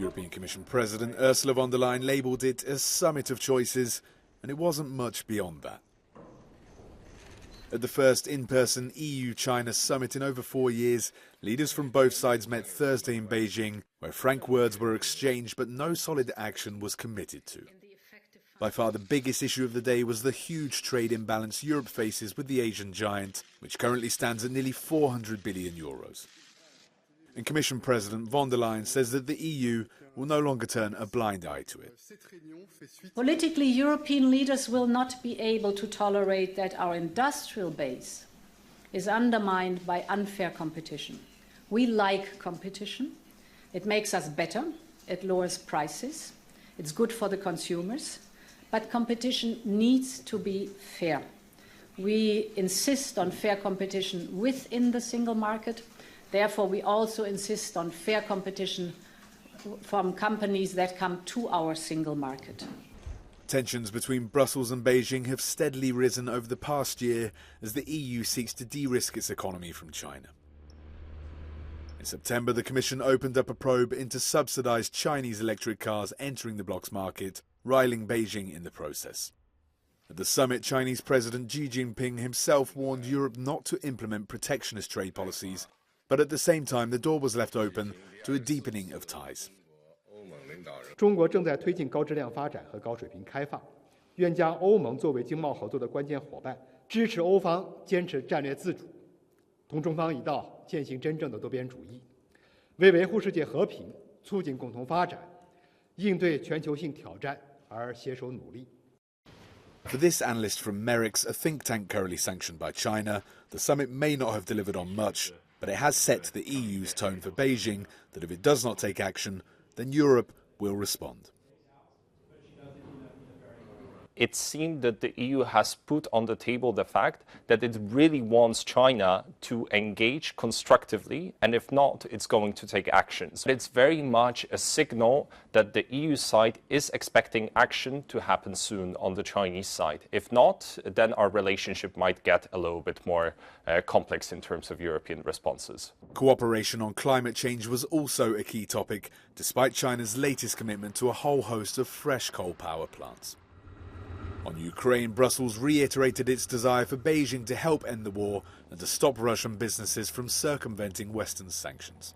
European Commission President Ursula von der Leyen labelled it a summit of choices, and it wasn't much beyond that. At the first in-person EU-China summit in over 4 years, leaders from both sides met Thursday in Beijing, where frank words were exchanged but no solid action was committed to. By far the biggest issue of the day was the huge trade imbalance Europe faces with the Asian giant, which currently stands at nearly 400 billion euros. And Commission President von der Leyen says that the EU will no longer turn a blind eye to it. Politically, European leaders will not be able to tolerate that our industrial base is undermined by unfair competition. We like competition. It makes us better. It lowers prices. It's good for the consumers. But competition needs to be fair. We insist on fair competition within the single market. Therefore, we also insist on fair competition from companies that come to our single market. Tensions between Brussels and Beijing have steadily risen over the past year as the EU seeks to de-risk its economy from China. In September, the Commission opened up a probe into subsidised Chinese electric cars entering the bloc's market, riling Beijing in the process. At the summit, Chinese President Xi Jinping himself warned Europe not to implement protectionist trade policies, but at the same time the door was left open to a deepening of ties. 中国正在推进高质量发展和高水平开放，愿将欧盟作为经贸合作的关键伙伴，支持欧方坚持战略自主，同中方一道践行真正的多边主义，为维护世界和平、促进共同发展、应对全球性挑战而携手努力。 For this analyst from Merix, a think tank currently sanctioned by China, the summit may not have delivered on much, but it has set the EU's tone for Beijing that if it does not take action, then Europe will respond. It seemed that the EU has put on the table the fact that it really wants China to engage constructively, and if not, it's going to take actions. It's very much a signal that the EU side is expecting action to happen soon on the Chinese side. If not, then our relationship might get a little bit more complex in terms of European responses. Cooperation on climate change was also a key topic, despite China's latest commitment to a whole host of fresh coal power plants. On Ukraine, Brussels reiterated its desire for Beijing to help end the war and to stop Russian businesses from circumventing Western sanctions.